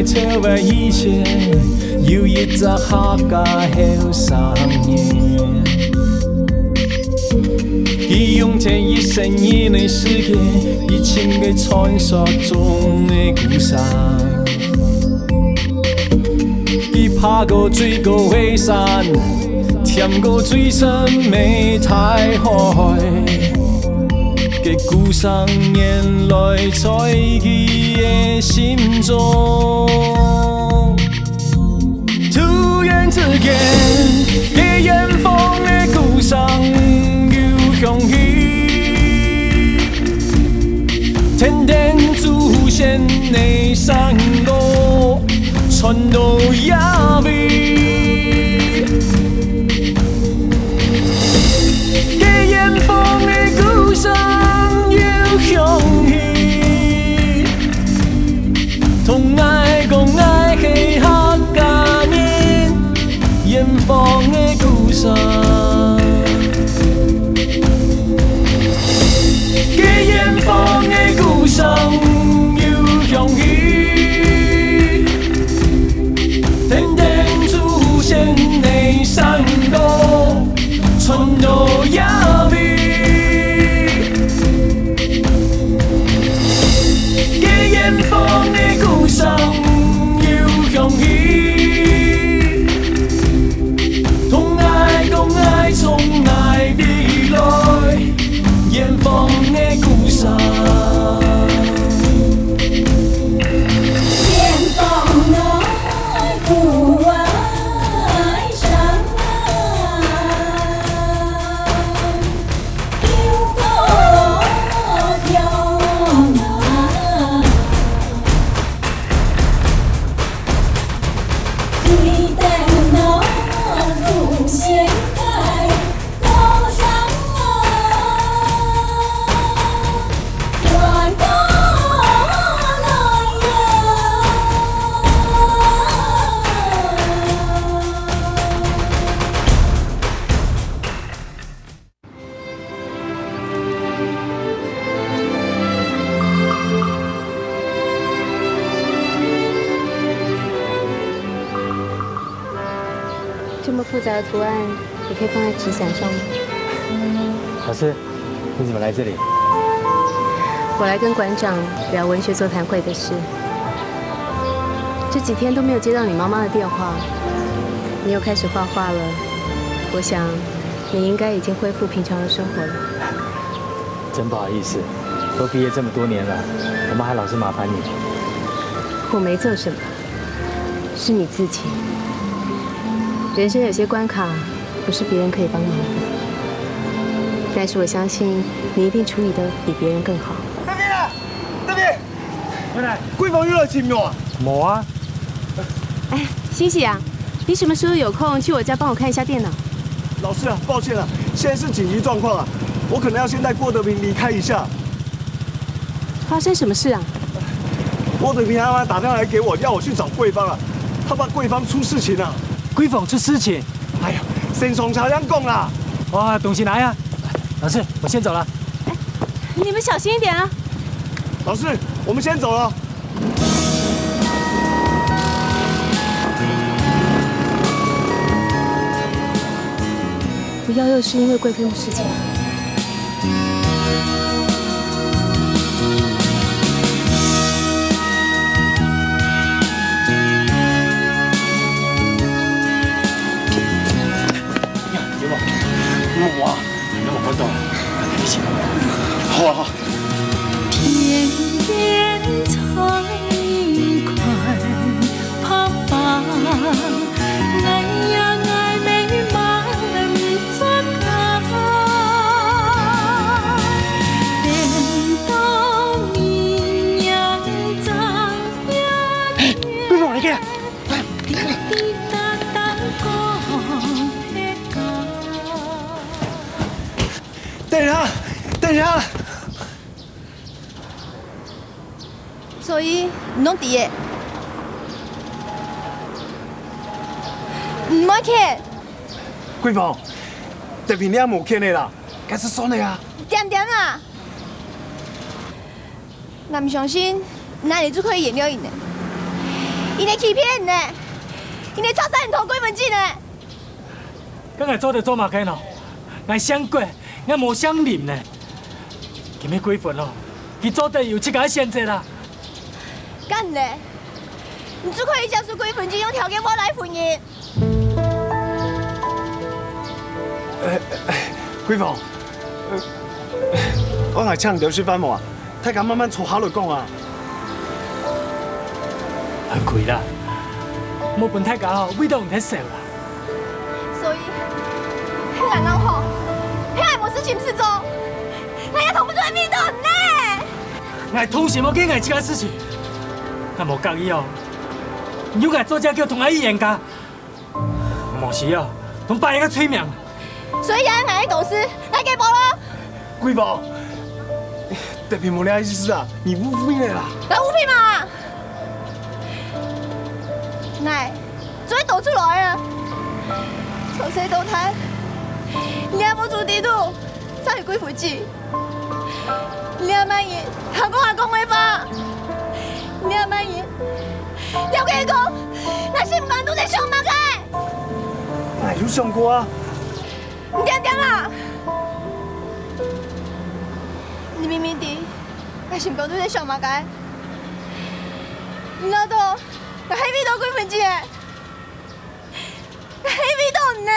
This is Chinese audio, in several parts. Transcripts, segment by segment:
跳摆以前，有一只客家后3年，他用这100年的时间，一千个传说中的故事。他爬过最高的山，舔过最深的大海。这故事原来在他的心中，突然之间，在远方的故乡又响起，天天出现的山路，传到野味，在远方的故乡。响起，同爱讲爱的客家人，远方的故乡，在远方的故乡又响起，天天出现的山路，传到野味。远方的故乡又响起，同爱讲爱从爱未来，远方的故乡。远方的故乡，有多漂亮。这么复杂的图案，也可以放在纸伞上吗？老师，你怎么来这里？我来跟馆长聊文学座谈会的事。这几天都没有接到你妈妈的电话，你又开始画画了。我想，你应该已经恢复平常的生活了。真不好意思，都毕业这么多年了，我们还老是麻烦你。我没做什么，是你自己。人生有些关卡，不是别人可以帮忙的，但是我相信你一定处理得比别人更好。那边啊，那边，回来，贵房娱乐进没有啊？没啊。哎，欣喜啊，你什么时候有空去我家帮我看一下电脑？老师啊，抱歉啊，现在是紧急状况啊，我可能要先带郭德平离开一下。发生什么事啊？郭德平他妈打电话来给我，要我去找贵芳啊，他怕贵芳出事情啊。贵坊出事情，哎呀，先从茶香讲啦。哇，东西拿呀！老师，我先走了。哎，你们小心一点啊！老师，我们先走了。不要又是因为贵妃的事情。我啊，那么活动，一起。好啊好。田园彩葵拍花，爱呀爱美满足家。来给。等一下，等一下。所以你拢伫个，唔爱看，贵凤，特别你也无欠的啦，该是算的啊。点点啊！我唔相信，哪里就可以演了因呢？因会欺骗呢，因会炒散人头鬼门子呢。刚才做的做嘛开喏，我想过，我无想啉呢。今日几分咯？伊做的有这个选择啦。干呢？你只可以讲出鬼分子用条件我来婚姻。贵凤，我来请刘师范嘛，太敢慢慢坐下来讲啊。很亏啦，冇本太假吼，味道唔太熟啦。所以，黑人老好，黑人我事情是做，我也同不出来味道呢。我通什么给我这个事情？我无介意哦，你又爱做这叫同阿姨严家，冇事哦，同别人个催眠。所以俺买董事来给我了。贵凤，特别冇那意思啊，你误会了啦。来五品嘛，来，做抖出来啊！从谁都谈，你也无做地图，才会鬼附近。你也满意，行讲话吧。你也满意，了解讲，那是唔敢都在上马个。哎，有上过啊。你点点啦！你明明的，那是唔敢都在上马个。你老多，那黑味道鬼分子，那黑味道呢？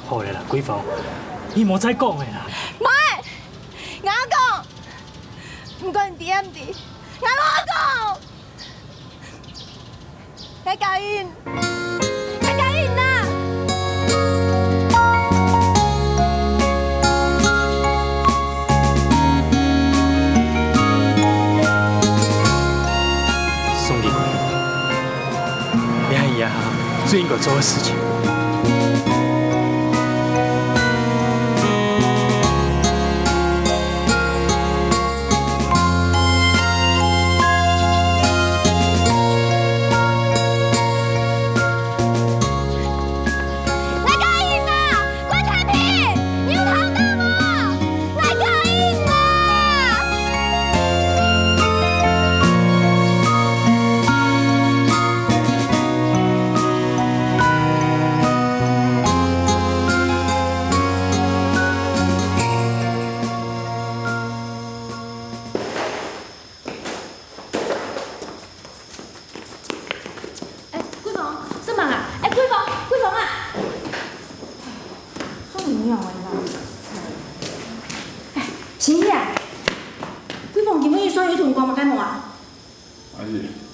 好嘞啦，贵凤，你莫再讲的啦。唔系，我讲，唔管你点的，我讲，我答应，我答应啦。宋立贵，你还以最应该做的事情。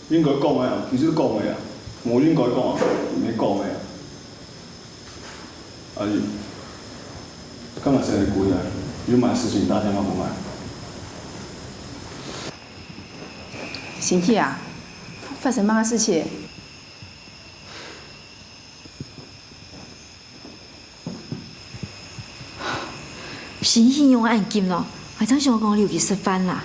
應該講嘅啊，其實都講嘅啊，我應該講啊，你講嘅啊。阿姨，今日生日攰啊，有咩事情打電話過來。新喜啊，發生乜嘢事情？新喜用案件咯，我真想講你有去食飯啦。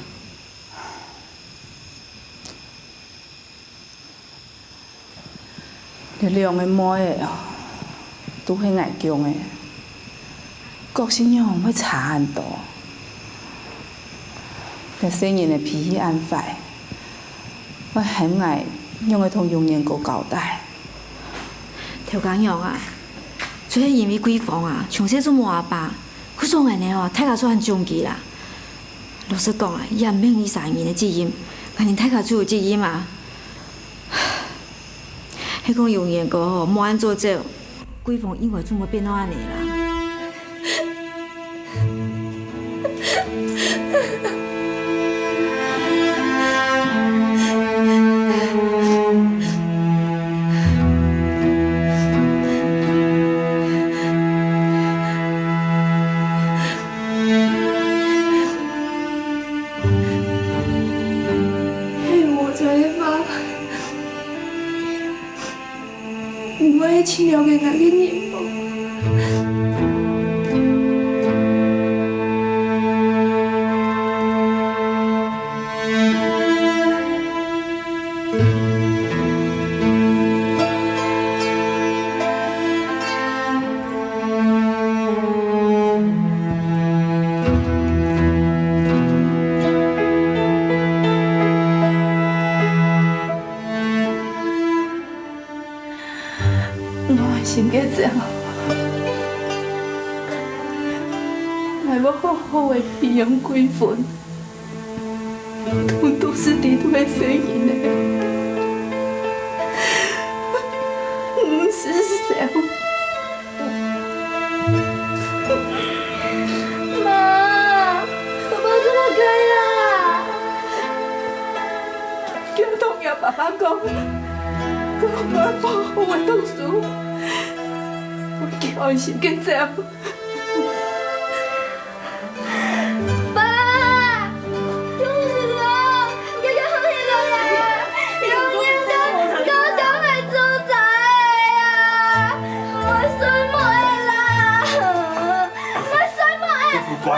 你兩個妹哦，都係愛強嘅，個性樣會差很多。佢細人嘅脾氣暗壞，我很愛用佢同容顏哥交代。條講樣啊，就係因為貴房啊，從細做冇阿爸，佢做人呢哦，大家做很中意啦。老實講啊，也唔免你三年嘅責任，反正大家做有責任嘛。迄講容顏哥吼，冇按做這，貴房因為做冇變到安尼啦。我最怕。我迄清了嘅人嘅人无？心结这样，我要好好的培养几分，都是伫对生意的，不是谁。妈，爸爸怎么改啦？叫同样爸爸讲，我要好好的读书。我心结这样。爸，就是我，叫叫好起来呀！永远都当会主宰呀！我衰冇的啦，我衰冇的，我衰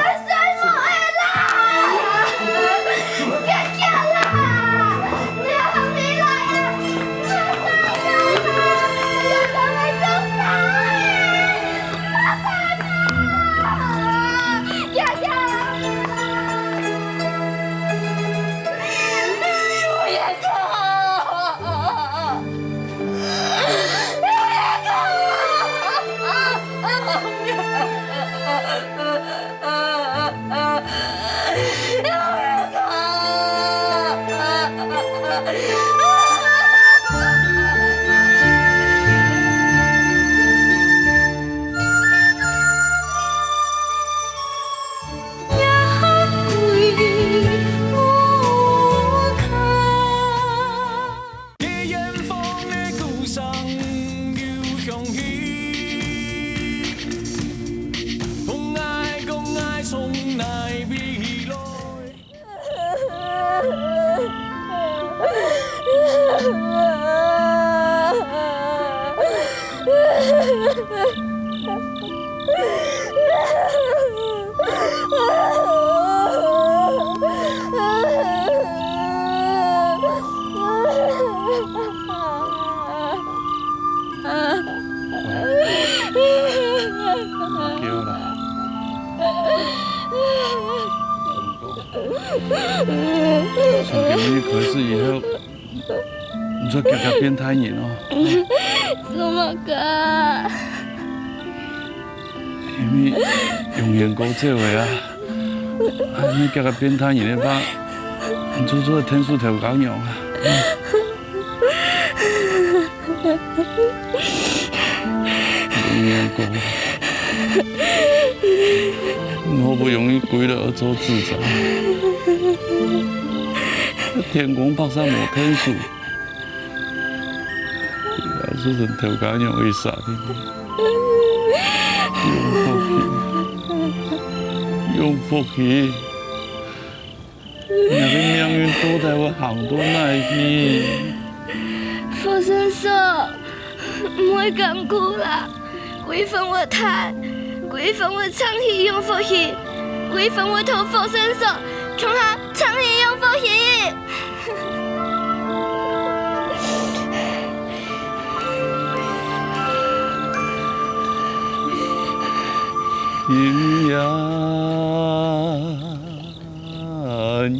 冇的啦！别叫啦，你要好起来呀！我衰啦，要当会主宰。想给你可是以后，你做夹变态人哦。怎么个？因为用眼膏做的啊，你夹变态人的话，你做天数调讲用啊。用眼膏，好不容易归了而做自在。天公拍山无天数，要是人调解用会杀你，用福气，你的命运都在我行到哪去？佛先生，唔会咁久啦，几分我赚，几分我唱戏用福气，几分我投佛先生，从下唱戏用福气。天涯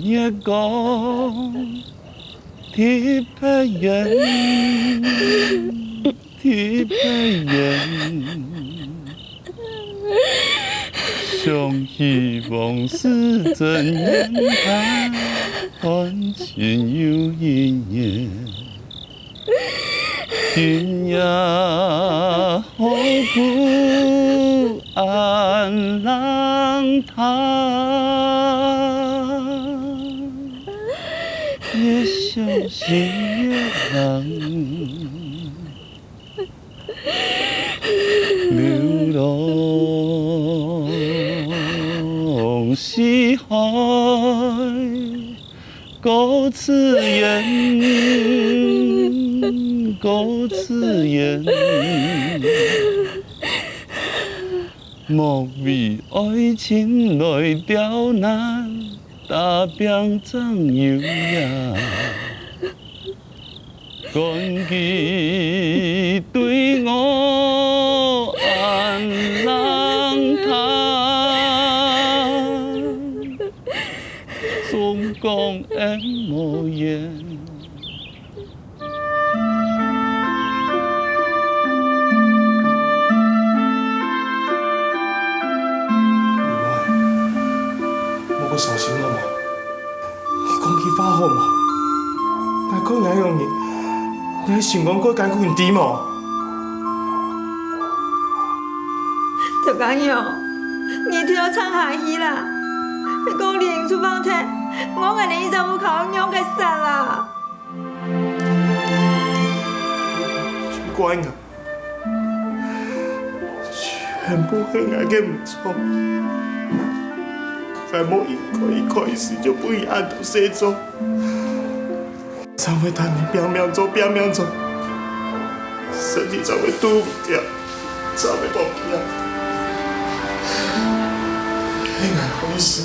月光，天边人，天边人，相希望是真缘，感情有因缘。天涯何故安郎堂？越相信越冷，流浪西海，各自远。过此言，莫为爱情来刁难，打拼怎优雅？感激对我安郎他，总讲恩无言。我个伤心了嘛？你讲起发好嘛？但讲哪样嘢？你想讲过解决问题嘛？陶江阳，你听我唱下戏啦！你讲你出放天，我眼里一张有靠娘嘅杀啦！乖啊，全部係我嘅唔錯，係冇應該一開始就不會按圖寫作，才會談你拼命做，身體才會拄唔掉，才會爆皮啊！係我好事，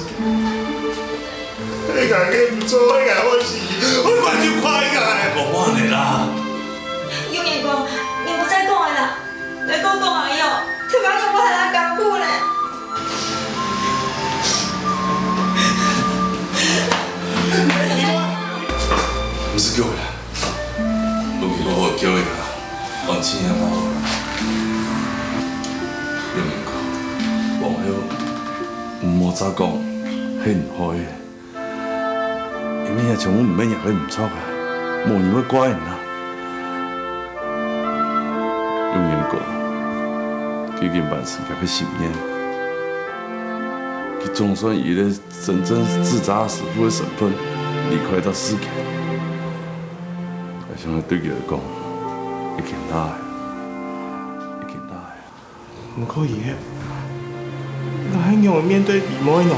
係我嘅唔錯，係我好事，我關就快㗎，我幫你啦。永年哥，你唔再講啦，你講阿喲，陶江陽我係來講苦咧。唔是叫佢啦，路去我叫佢啦，放錢啊嘛。永年哥，黃曉唔好再講，係唔開嘅，因為阿長我唔免入去唔錯啊，冇你乜乖人啊。永年哥，佢已經完成佢嘅心願，佢總算以咧真正自殺死夫嘅身份離開到世界。我想對佢嚟講，已經大，已經大。唔可以嘅，我還要面對弟妹呢。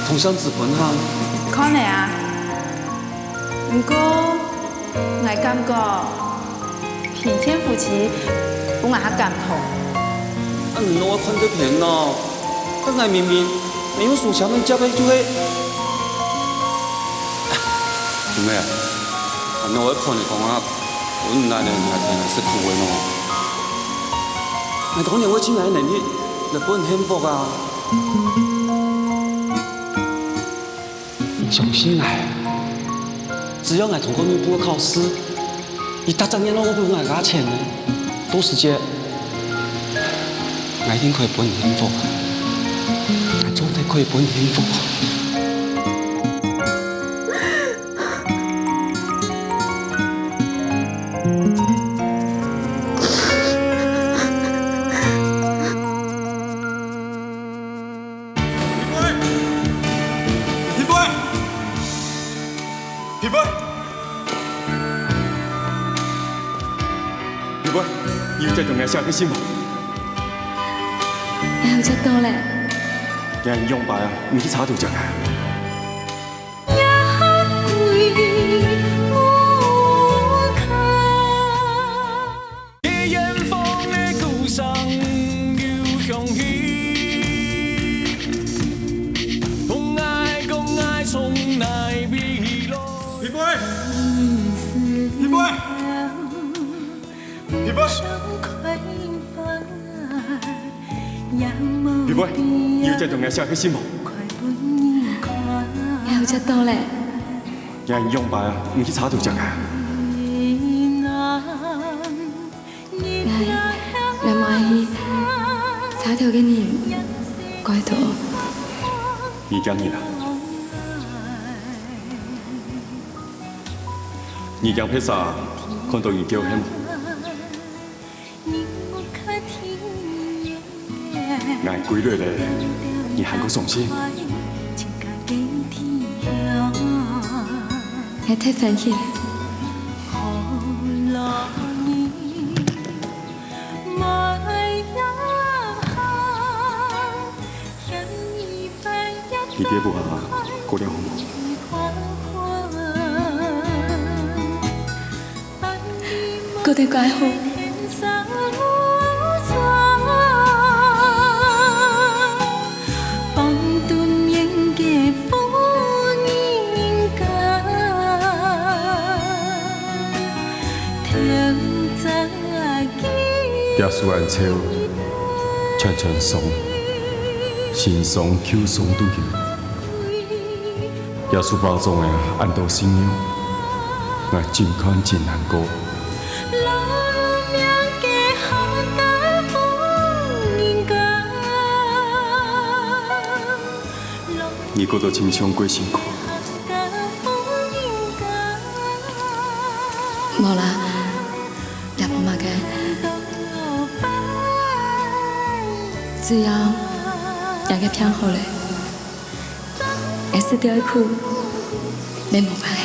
同乡子分哈，可能啊。不过，我感觉平天夫妻不我感同。唔攞我看到片咯，但係明明沒有屬下面交嘅就係，做咩啊？我一看你講啊，我唔難你係識講話咯。你講你會錢係能力，日本幸福啊！相信我，只要我通過你過考試，一大整年咯，我不用我錢呢，到時間。我一定可以幫你幸福，我總係可以幫你幸福。皮杯，要再同我下個新聞。然後就到咧。人用白啊，唔去查到隻啊。皮杯，要再同我下個新聞。然後就到咧。人用白啊，唔去查到隻啊。來買去查條嘅人改到。已經你啦。你將披薩看到已叫hem。愛幾日咧？你還個送先？我太煩氣。你爹不好啊，過了好冇？過得怪好。耶穌按手，串串松，心松口松都有。耶穌包裝的按到信仰，我真看真難過。你過到真傷過辛苦。冇啦，也不嘛嘅。只要人嘅偏好咧，會死掉一哭，沒冇辦法。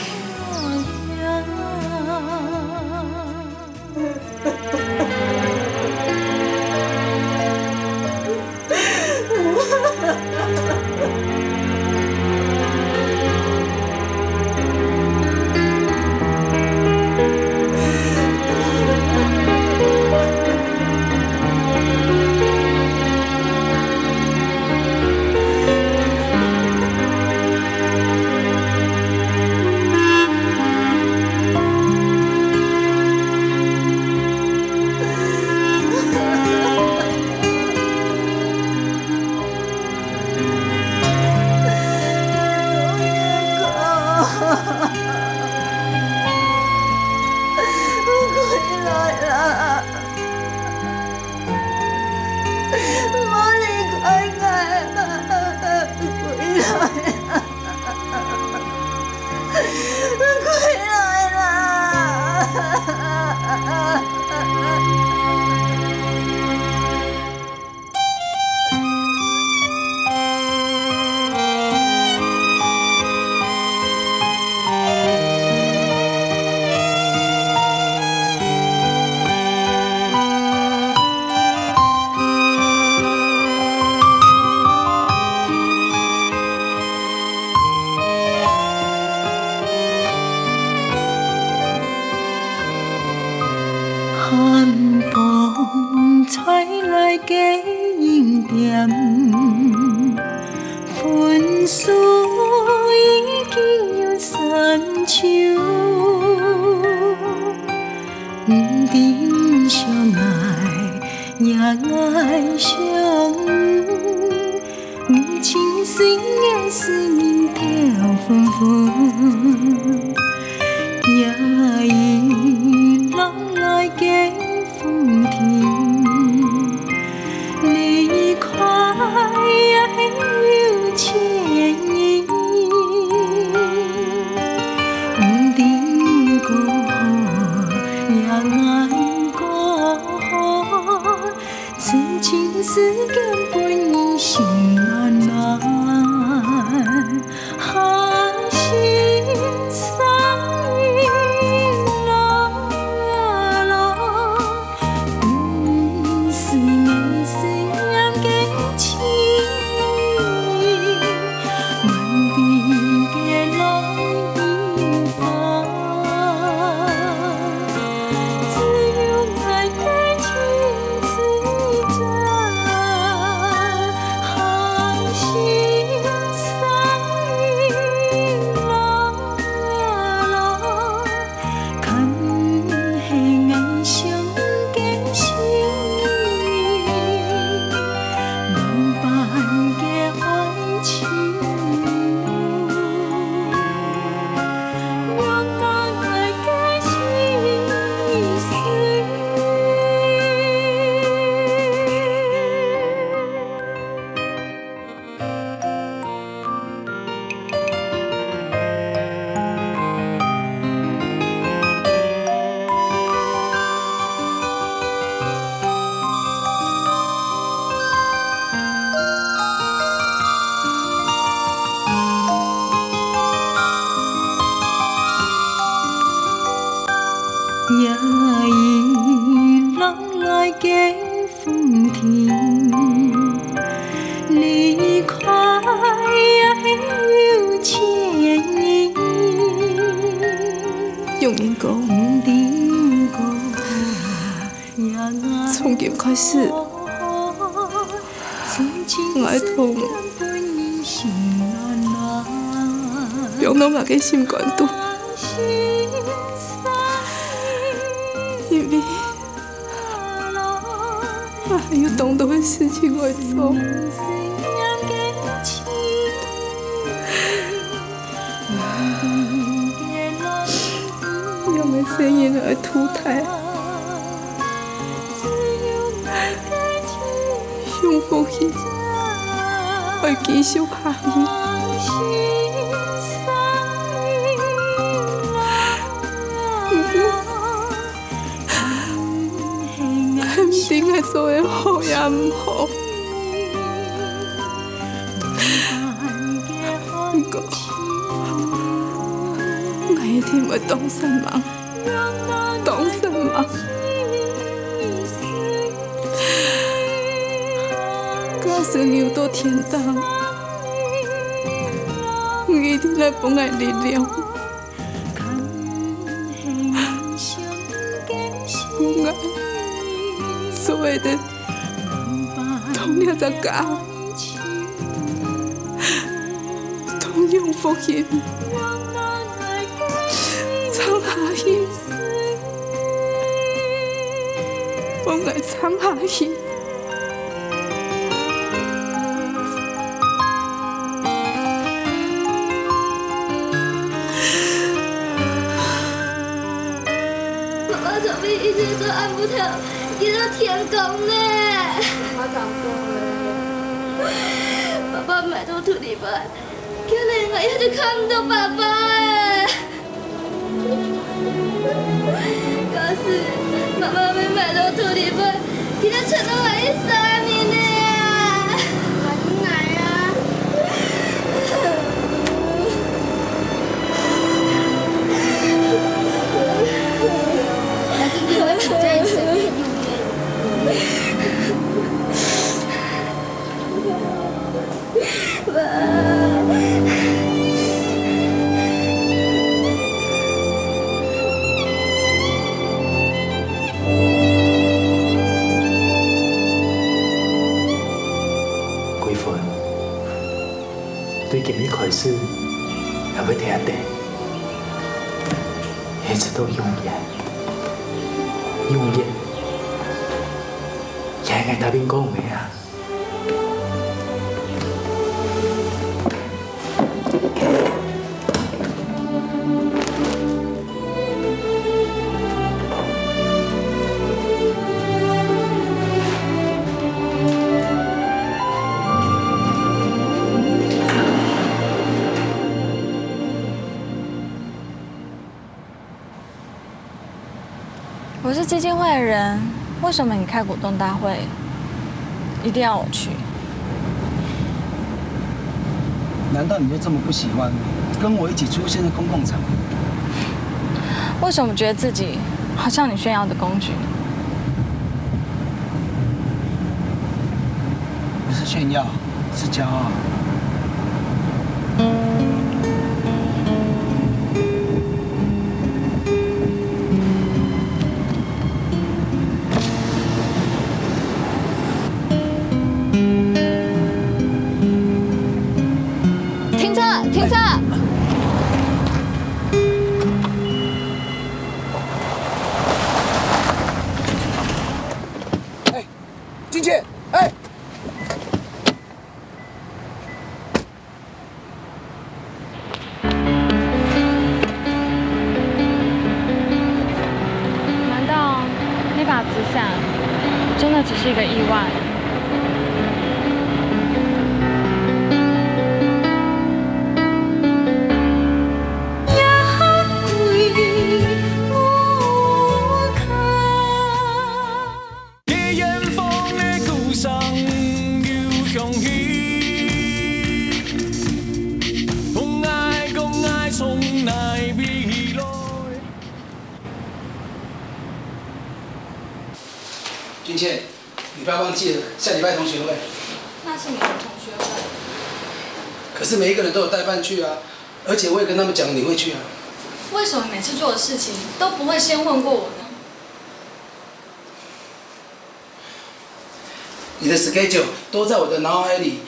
诉已经有山丘，不知相爱也爱相遇，有情虽也是人跳纷纷，也已人来给风停。离开也有千意，不定过好也爱过好，此情世间本已心难难，心伤意冷冷，不是你思念的情，满地的浪已翻，只有爱的情自在，心伤意冷冷，看黑暗相的心，万般的爱情，让爱的心碎。也已人来给风停，离开也有千意。用言讲，从今开始，我爱痛，用到我的心肝肚。因为我还有更多的事情要做，用的声音来吐态，用福气来继续下去。肯定会做的好也唔好，不过我一定会帮上忙，帮上忙。假使你有到天堂，我一定来帮爱力量。我爱。所谓的同样在家，同样福音，藏下去，我爱藏下去。爸爸怎么一直都按不跳？见到天公呢？我讲过了。爸爸买到土地板，叫你我一直看不到爸爸哎。可是爸爸没买到土地板，今天成了我一3年呢呀。我奶呀。我给我再一次。对今日开始也要听下地，一直都永远，也爱答应讲的啊。我是基金会的人，为什么你开股东大会一定要我去？难道你就这么不喜欢跟我一起出现在公共场合？为什么觉得自己好像你炫耀的工具？不是炫耀，是骄傲。停车！哎，进去！哎，难道那把纸伞真的只是一个意外？君倩，你不要忘记了，下礼拜同学会。那是你的同学会。可是每一个人都有代办去啊，而且我也跟他们讲你会去啊。为什么每次做的事情都不会先问过我呢？你的 schedule 都在我的脑海里，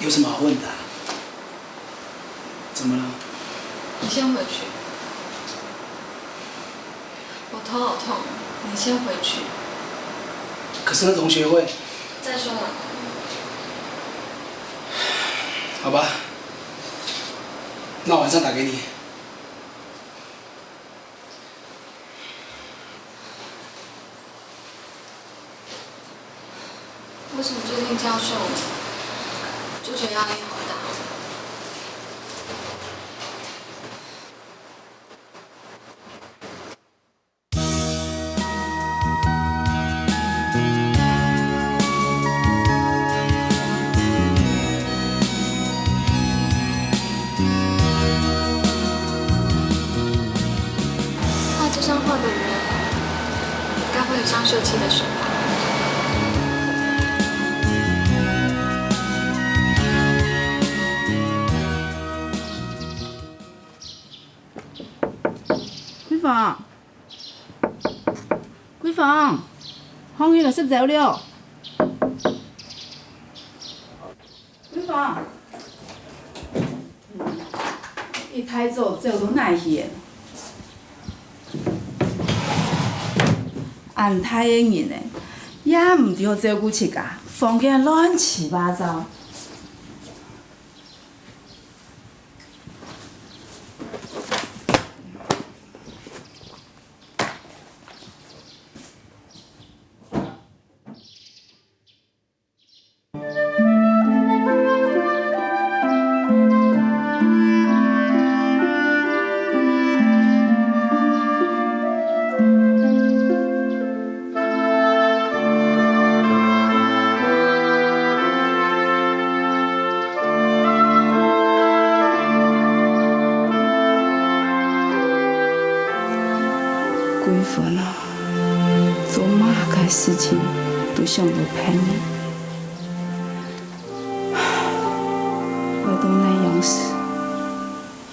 有什么好问的啊？怎么了？你先回去。我头好痛，你先回去。可是那同学会……再说了。好吧，那晚上打给你。为什么最近教授就觉得压力好大？画这张画的人，该会有张秀琪的手吧？桂芳，放去就失走了。桂芳，伊太早走都哪去的？安太的人呢，也唔着照顾自家，房间乱七八糟。几分啊？做马嘅事情都想不骗你。我都那样事，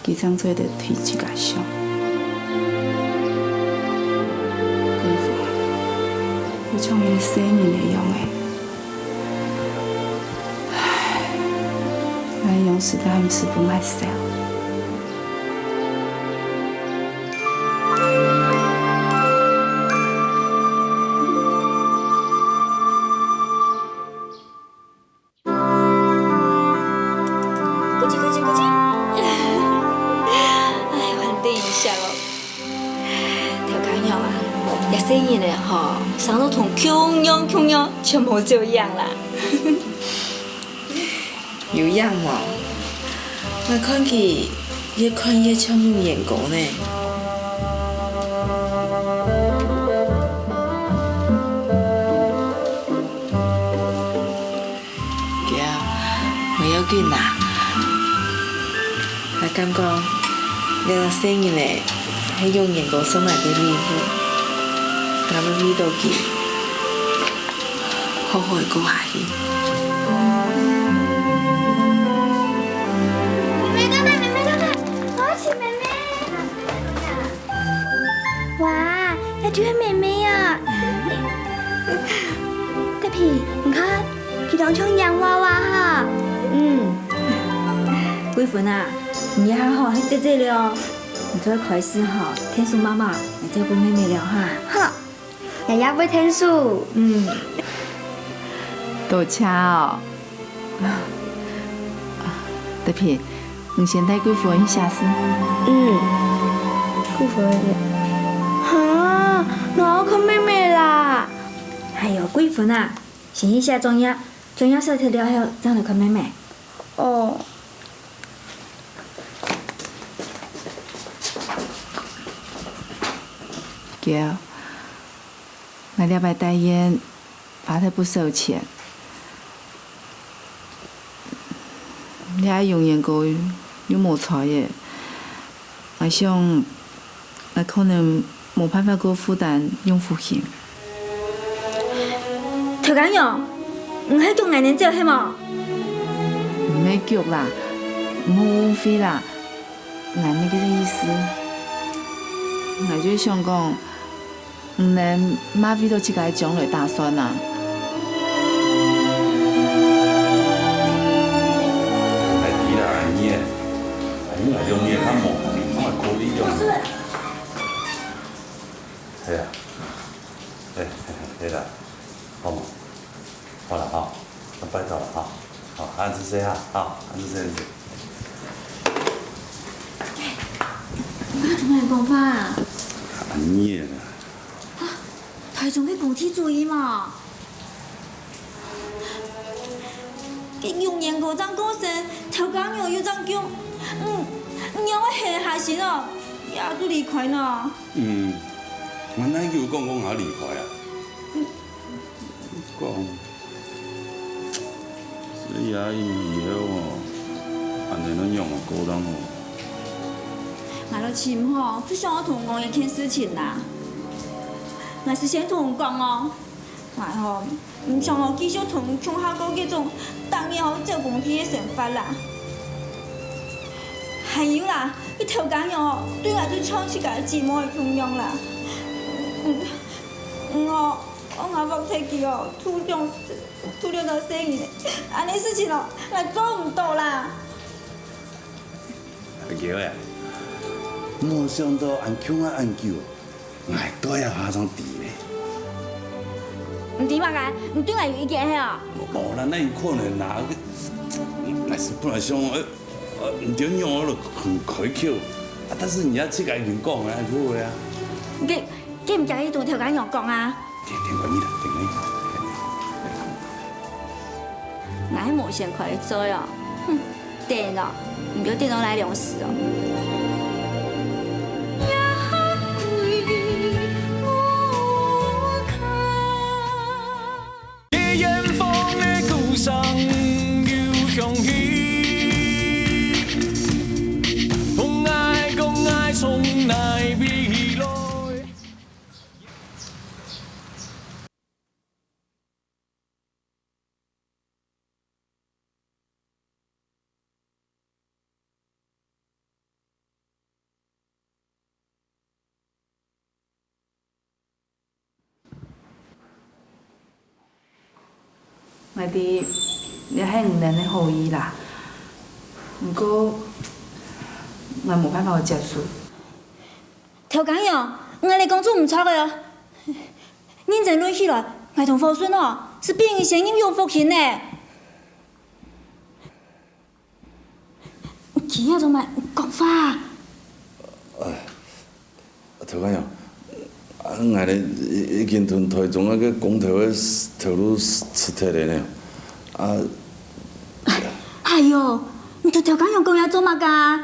几张做得推一个想。几分，就像伊生日一样的。我用时间还是不买少。生意呢，哈，上头同穷样，全部这样啦。有样哦，我看起越看越像用眼狗呢。对啊，唔要紧啦。我感觉你个生意呢，係用眼狗送來嘅禮物。我們呢度見，好好過下去。妹妹，我是妹妹。哇，要住係妹妹啊！特皮，你看，佢當成洋娃娃哈。貴芬啊，你還好，還在這裡哦。你再開始哈，聽說媽媽，你再跟妹妹聊哈。好。爺爺會聽書。多謝哦。特別，你先帶貴夫人下先。貴夫人。哈，我要看妹妹啦。還有貴芬啊，先一下中藥燒調料後，再來看妹妹。哦。叫。我了拜代言，花得不少錢。你還用眼膏又冇錯嘅，我想我可能冇辦法過負擔用付險。頭講用，唔係叫眼年照係冇？唔係叫啦，冇費啦，我冇嗰個意思。我就想講。唔能馬為到自己將來打算啊！係啲啦，安尼，安尼用嘢較忙，我可以用。係啊，係啦，好嘛，好啦哈，那拜託啦哈，好，安住先哈，好，安住先。我同你講法。安尼啦。台中嘅共體主義嘛，佢用眼嗰張歌聲，頭講用要張叫，讓我下下先哦，也都離開呢。我哪叫講下離開啊？講，所以啊，以後哦，安尼咱用個高檔哦。我都錢吼，不想我同我一件事情啦。我是先同講哦，我吼唔想我繼續同從下個嗰種當然好做工體嘅想法啦。還有啦，佢頭講樣對我就唱起個節目嘅同樣啦。我冇睇見哦，突然到生意，安尼事情哦，我做唔到啦。阿橋呀，冇想到按腔啊按叫。我都要下張地咧。唔點啊？你對我有意見係啊？冇啦，那有可能啦。我是本來想唔點用我就很開口，但是你要自己人講啊，好啊。佢唔介意同條緊人講啊？聽過你啦，聽你。我係無限快做哦，電咯，唔要電腦來兩時哦。我哋你係唔能嘅好意啦，不过我无办法接受。头讲样，我哋工作唔错嘅哦。认真论起来，我同福顺哦是变异声音有福气呢。今日做乜讲法？头讲样，我哋已经从台中个公投个头路出退嚟呢。哎呦，你同头讲样讲嘢做乜噶？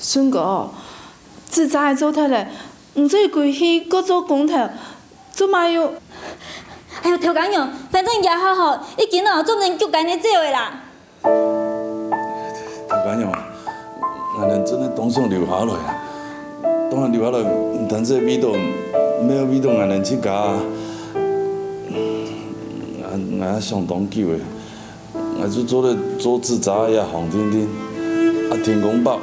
孙哥，自查做脱咧，唔做归去，搁做公投，做嘛要？哎呦，头讲样，反正也好好，已经哦做人脚干的做的啦。头讲样，我哋真系当上留下来啊！当然留下来，唔但止味道，没有味道，我哋去家，我相当久的，我就做自查也红婷婷，天公伯。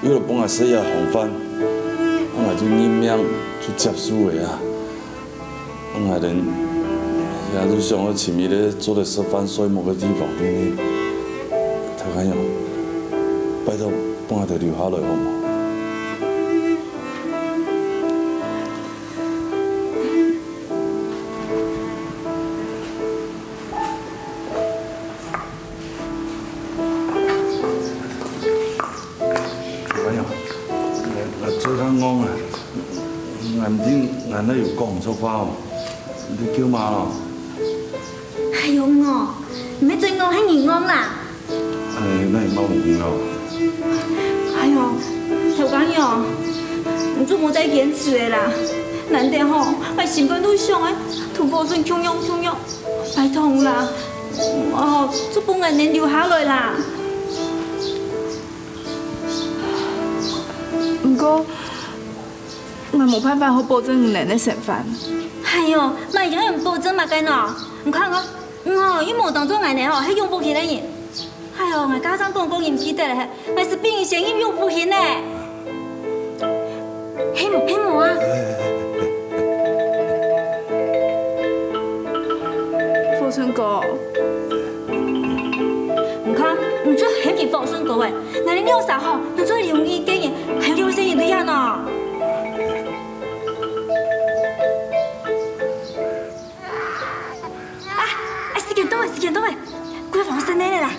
有了帮我洗下红饭，我就认命就接受的啊。我人也就想我前面咧做咧食饭衰某个地方呢，头看样，拜托帮我哋留下来好冇？俺那又讲唔出话哦，你叫妈咯？哎呦我，唔係最惡係兒安啦。那係貓唔咯？哎呦，頭講樣，唔做冇再堅持的啦。難得吼，我心肝都想誒，同父孫強樣，拜託啦，做幫人哋留下來啦。不過。我冇辦法好保證唔能嘅食飯。係哦，咪有人保證嘛嘅喏？唔看我又冇當做我哋係用福氣嘅人。係哦，我家長講唔記得咧，我是變異聲音用福氣呢。係冇啊？福順哥，唔看，唔做係佢福順哥誒，我哋有啥好？要做容易嘅人，係有聲音對呀喏。時間到誒，閨房生你啦！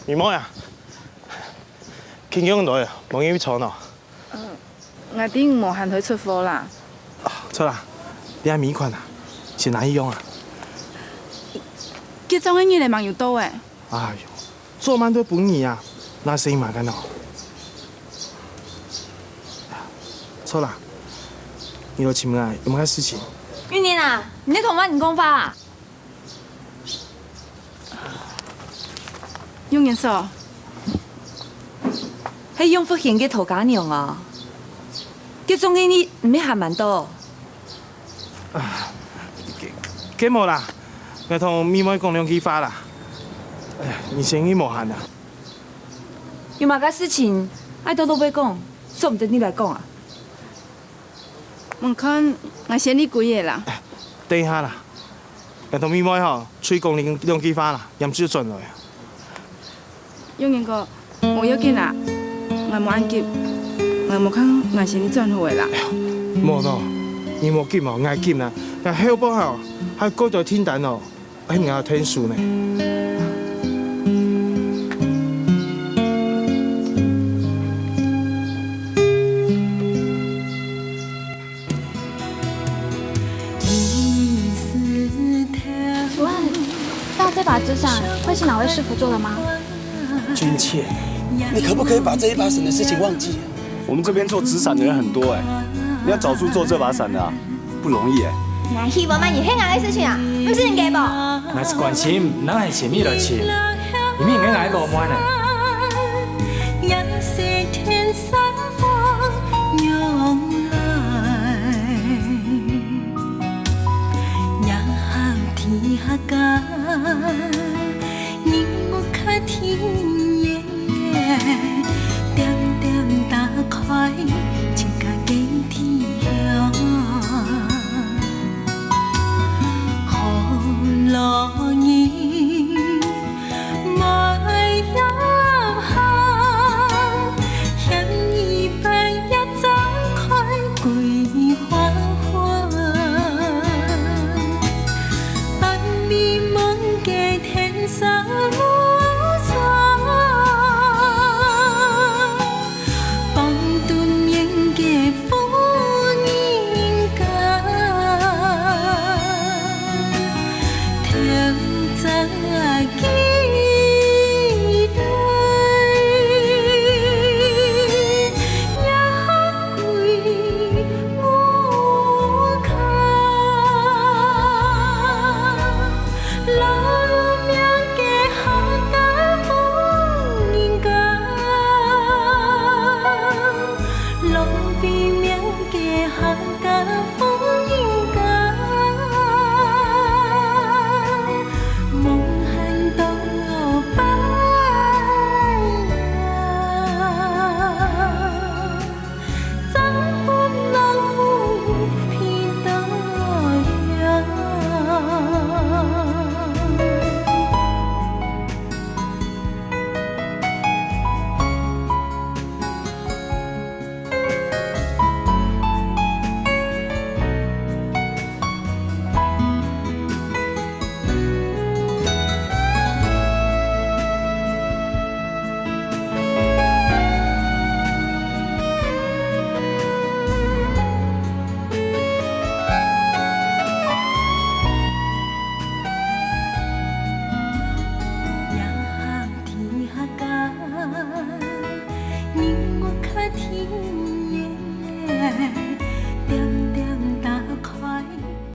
姨媽呀，傾咗咁耐啊，冇嘢坐喏。我哋冇限佢出貨啦。錯啦，你係米款啊？是哪一樣啊？結咗嘅嘢嚟忙要多誒。哎呦，做滿都本意啊，那死嘛緊哦。錯啦，你落前面啊，有冇事情？玉年啊，你的頭髮唔講法啊？用顏色？係用福興嘅頭家娘啊！結種嘅你唔係行蠻多。幾冇啦，我同妹妹講兩句話啦。哎，你生意無限啊！有乜個事情愛多多別講，說唔定你來講啊。唔看，我先你幾嘢啦。等一下啦，我同妹妹嗬，出去講兩句話啦，飲少進來。用人個，我要緊啦，我冇按急，我冇看我先你轉好嘅啦。冇咯。你冇急冇，嗌急啦，但係後邊後係嗰度天等哦，喺唔係聽書呢。请问，到这把纸伞会是哪位师傅做的吗？君妾，你可不可以把这一把伞的事情忘记？我们这边做纸伞的人很多哎。你要找出做这把伞的、啊，不容易哎。那希望万一黑暗的事情啊，不是人家啵？那是关心，咱系前面就切，里面应该爱落满呢。人是天生风涌来。家。